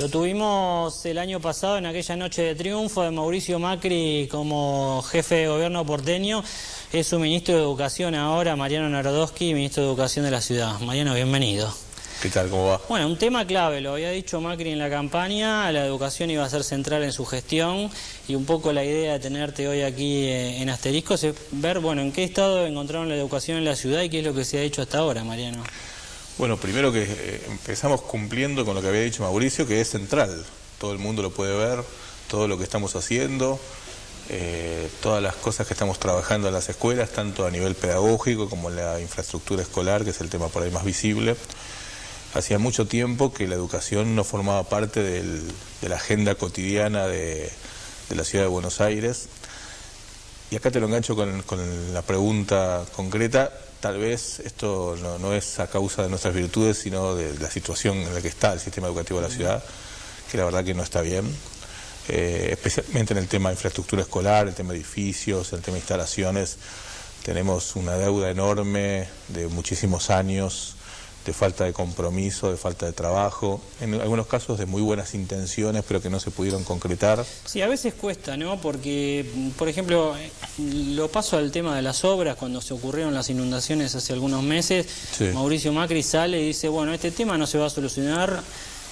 Lo tuvimos el año pasado en aquella noche de triunfo de Mauricio Macri como jefe de gobierno porteño. Es su ministro de Educación ahora, Mariano Narodowski, ministro de Educación de la ciudad. Mariano, bienvenido. ¿Qué tal? ¿Cómo va? Bueno, un tema clave, lo había dicho Macri en la campaña, la educación iba a ser central en su gestión y un poco la idea de tenerte hoy aquí en Asteriscos es ver, bueno, en qué estado encontraron la educación en la ciudad y qué es lo que se ha hecho hasta ahora, Mariano. Bueno, primero que empezamos cumpliendo con lo que había dicho Mauricio, que es central. Todo el mundo lo puede ver, todo lo que estamos haciendo, todas las cosas que estamos trabajando en las escuelas, tanto a nivel pedagógico como en la infraestructura escolar, que es el tema por ahí más visible. Hacía mucho tiempo que la educación no formaba parte de la agenda cotidiana de la ciudad de Buenos Aires. Y acá te lo engancho con la pregunta concreta. Tal vez esto no es a causa de nuestras virtudes, sino de la situación en la que está el sistema educativo de la ciudad, que la verdad que no está bien, especialmente en el tema de infraestructura escolar, el tema de edificios, el tema de instalaciones. Tenemos una deuda enorme de muchísimos años, de falta de compromiso, de falta de trabajo, en algunos casos de muy buenas intenciones, pero que no se pudieron concretar. Sí, a veces cuesta, ¿no? Porque, por ejemplo, lo paso al tema de las obras, cuando se ocurrieron las inundaciones hace algunos meses, sí. Mauricio Macri sale y dice, bueno, este tema no se va a solucionar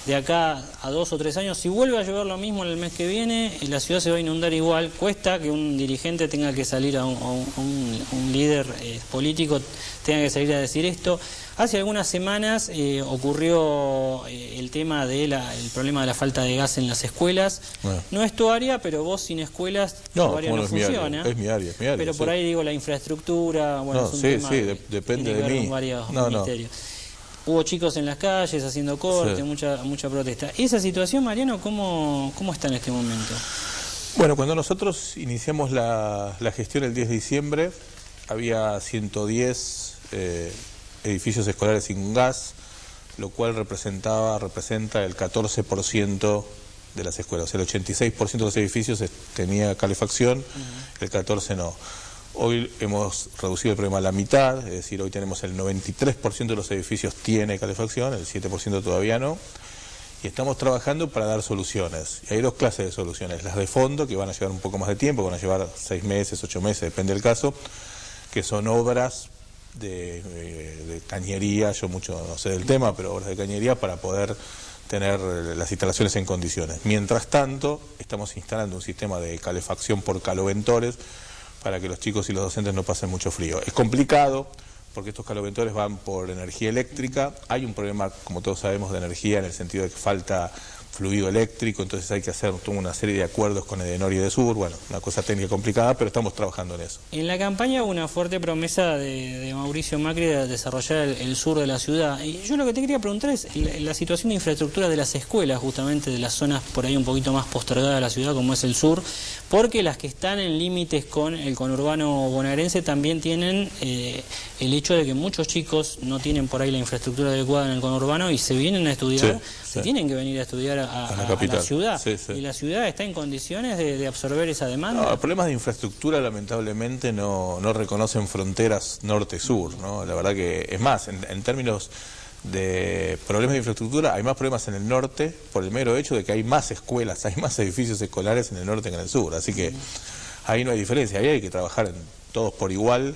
de acá a 2 o 3 años, si vuelve a llover lo mismo en el mes que viene, la ciudad se va a inundar igual. Cuesta que un dirigente tenga que salir a un líder político, tenga que salir a decir esto. Hace algunas semanas ocurrió el tema del problema de la falta de gas en las escuelas. Bueno. No es tu área, pero vos sin escuelas tu área no funciona. Es mi área. Pero por ahí digo la infraestructura, bueno, es un tema depende de mí. Varios ministerios. Hubo chicos en las calles haciendo corte, sí. mucha protesta. ¿Y esa situación, Mariano, cómo está en este momento? Bueno, cuando nosotros iniciamos la gestión el 10 de diciembre, había 110 edificios escolares sin gas, lo cual representa el 14% de las escuelas. O sea, el 86% de los edificios tenía calefacción, el 14% no. Hoy hemos reducido el problema a la mitad, es decir, hoy tenemos el 93% de los edificios tiene calefacción, el 7% todavía no, y estamos trabajando para dar soluciones. Y hay 2 clases de soluciones, las de fondo, que van a llevar un poco más de tiempo, van a llevar 6 meses, 8 meses, depende del caso, que son obras de cañería, yo mucho no sé del tema, pero obras de cañería para poder tener las instalaciones en condiciones. Mientras tanto, estamos instalando un sistema de calefacción por caloventores, para que los chicos y los docentes no pasen mucho frío. Es complicado porque estos caloventores van por energía eléctrica. Hay un problema, como todos sabemos, de energía en el sentido de que falta fluido eléctrico, entonces hay que hacer una serie de acuerdos con Edenor y Edesur. Bueno, una cosa técnica complicada, pero estamos trabajando en eso. En la campaña hubo una fuerte promesa de Mauricio Macri de desarrollar el sur de la ciudad. Y yo lo que te quería preguntar es la situación de infraestructura de las escuelas, justamente de las zonas por ahí un poquito más postergadas de la ciudad, como es el sur, porque las que están en límites con el conurbano bonaerense también tienen el hecho de que muchos chicos no tienen por ahí la infraestructura adecuada en el conurbano y se vienen a estudiar, se tienen que venir a estudiar a la ciudad. ¿Y la ciudad está en condiciones de absorber esa demanda? No, problemas de infraestructura lamentablemente no reconocen fronteras norte-sur, ¿no? La verdad que, es más, en términos de problemas de infraestructura hay más problemas en el norte por el mero hecho de que hay más escuelas, hay más edificios escolares en el norte que en el sur, así que ahí no hay diferencia, ahí hay que trabajar todos por igual,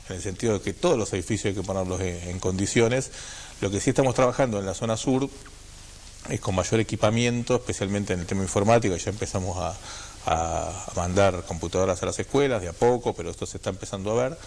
en el sentido de que todos los edificios hay que ponerlos en condiciones. Lo que sí estamos trabajando en la zona sur es con mayor equipamiento, especialmente en el tema informático, ya empezamos a mandar computadoras a las escuelas de a poco, pero esto se está empezando a ver,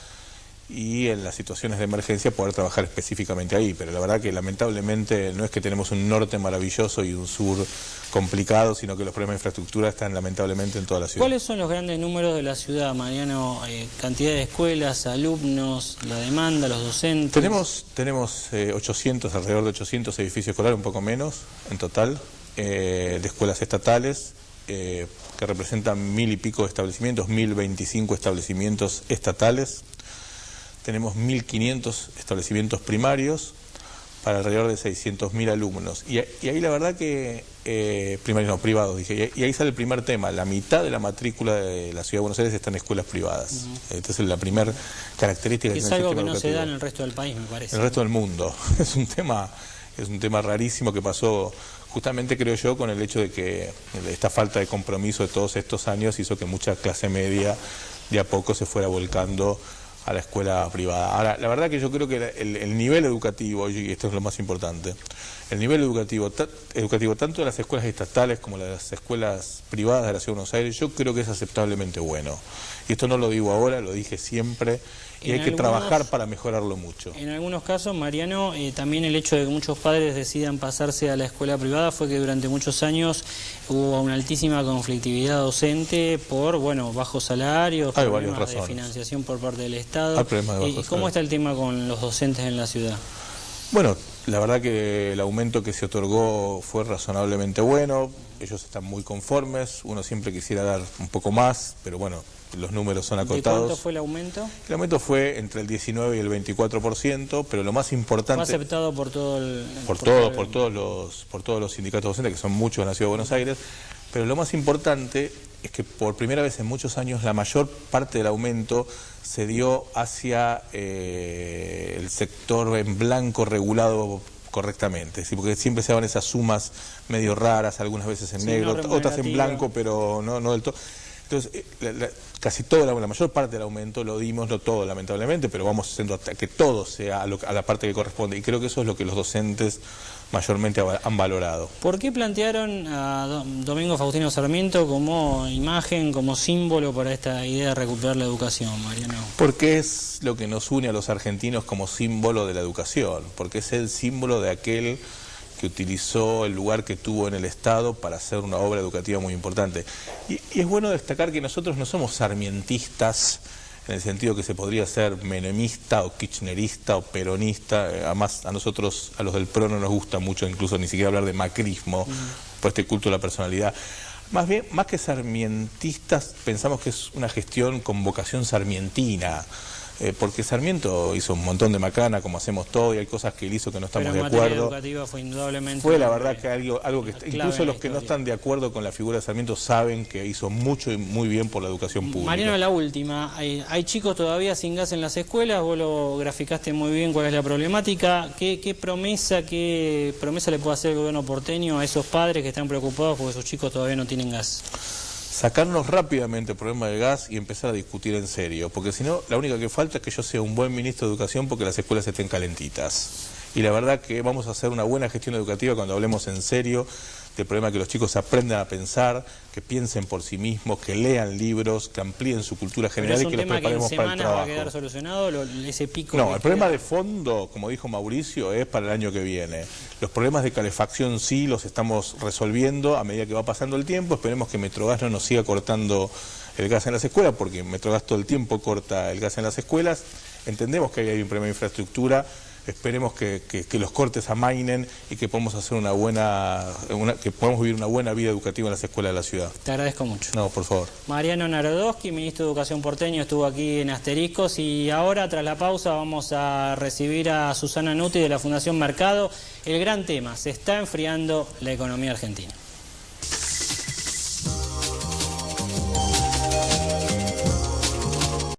y en las situaciones de emergencia poder trabajar específicamente ahí, pero la verdad que lamentablemente no es que tenemos un norte maravilloso y un sur complicado, sino que los problemas de infraestructura están lamentablemente en toda la ciudad. ¿Cuáles son los grandes números de la ciudad, Mariano? Cantidad de escuelas, alumnos, la demanda, los docentes. Tenemos 800, alrededor de 800 edificios escolares, un poco menos en total, de escuelas estatales, que representan 1000 y pico establecimientos, 1025 establecimientos estatales. Tenemos 1500 establecimientos primarios para alrededor de 600.000 alumnos. Y ahí la verdad que, primarios no, privados, dije, y ahí sale el primer tema, la mitad de la matrícula de la Ciudad de Buenos Aires está en escuelas privadas. Esta es la primera característica que tiene el sistema educativo. Es algo que no se da en el resto del país, me parece. En el resto del mundo. Es un tema rarísimo que pasó justamente creo yo con el hecho de que esta falta de compromiso de todos estos años hizo que mucha clase media de a poco se fuera volcando a la escuela privada. Ahora, la verdad que yo creo que el nivel educativo, y esto es lo más importante, el nivel educativo tanto de las escuelas estatales como de las escuelas privadas de la Ciudad de Buenos Aires, yo creo que es aceptablemente bueno. Y esto no lo digo ahora, lo dije siempre, y hay que trabajar para mejorarlo mucho. En algunos casos, Mariano, también el hecho de que muchos padres decidan pasarse a la escuela privada fue que durante muchos años hubo una altísima conflictividad docente por, bueno, bajos salarios, problemas de financiación por parte del Estado. ¿Cómo está el tema con los docentes en la ciudad? Bueno, la verdad que el aumento que se otorgó fue razonablemente bueno, ellos están muy conformes, uno siempre quisiera dar un poco más, pero bueno, los números son acotados. ¿De cuánto fue el aumento? El aumento fue entre el 19 y el 24%, pero lo más importante... ¿Fue aceptado por todo el...? Por todos los sindicatos docentes, que son muchos en la Ciudad de Buenos Aires, pero lo más importante es que por primera vez en muchos años la mayor parte del aumento se dio hacia el sector en blanco regulado correctamente, ¿sí? Porque siempre se daban esas sumas medio raras, algunas veces en negro, otras en blanco, pero no del todo. Entonces, casi toda la mayor parte del aumento lo dimos, no todo lamentablemente, pero vamos haciendo hasta que todo sea a la parte que corresponde, y creo que eso es lo que los docentes mayormente han valorado. ¿Por qué plantearon a Domingo Faustino Sarmiento como imagen, como símbolo para esta idea de recuperar la educación, Mariano? Porque es lo que nos une a los argentinos como símbolo de la educación, porque es el símbolo de aquel que utilizó el lugar que tuvo en el Estado para hacer una obra educativa muy importante. Y es bueno destacar que nosotros no somos sarmientistas, en el sentido que se podría ser menemista o kirchnerista o peronista. Además, a nosotros, a los del PRO, no nos gusta mucho incluso ni siquiera hablar de macrismo, por este culto de la personalidad. Más bien, más que sarmientistas, pensamos que es una gestión con vocación sarmientina, porque Sarmiento hizo un montón de macana, como hacemos todo, y hay cosas que él hizo que no estamos de acuerdo. Pero en materia educativa fue indudablemente... Fue la verdad que algo que incluso los que no están de acuerdo con la figura de Sarmiento saben que hizo mucho y muy bien por la educación pública. Mariano, la última. Hay chicos todavía sin gas en las escuelas, vos lo graficaste muy bien cuál es la problemática. ¿Qué promesa le puede hacer el gobierno porteño a esos padres que están preocupados porque sus chicos todavía no tienen gas? Sacarnos rápidamente el problema del gas y empezar a discutir en serio, porque si no, la única que falta es que yo sea un buen ministro de Educación porque las escuelas estén calentitas. Y la verdad que vamos a hacer una buena gestión educativa cuando hablemos en serio del problema, que los chicos aprendan a pensar, que piensen por sí mismos, que lean libros, que amplíen su cultura general y que los preparemos para el trabajo. ¿Va a quedar solucionado ese pico? No, el problema de fondo, como dijo Mauricio, es para el año que viene. Los problemas de calefacción sí los estamos resolviendo a medida que va pasando el tiempo. Esperemos que Metrogas no nos siga cortando el gas en las escuelas, porque Metrogas todo el tiempo corta el gas en las escuelas. Entendemos que hay un problema de infraestructura. Esperemos que los cortes amainen y que podamos hacer que podamos vivir una buena vida educativa en las escuelas de la ciudad. Te agradezco mucho. No, por favor. Mariano Narodowski, ministro de Educación porteño, estuvo aquí en Asteriscos, y ahora, tras la pausa, vamos a recibir a Susana Nuti de la Fundación Mercado. El gran tema: se está enfriando la economía argentina.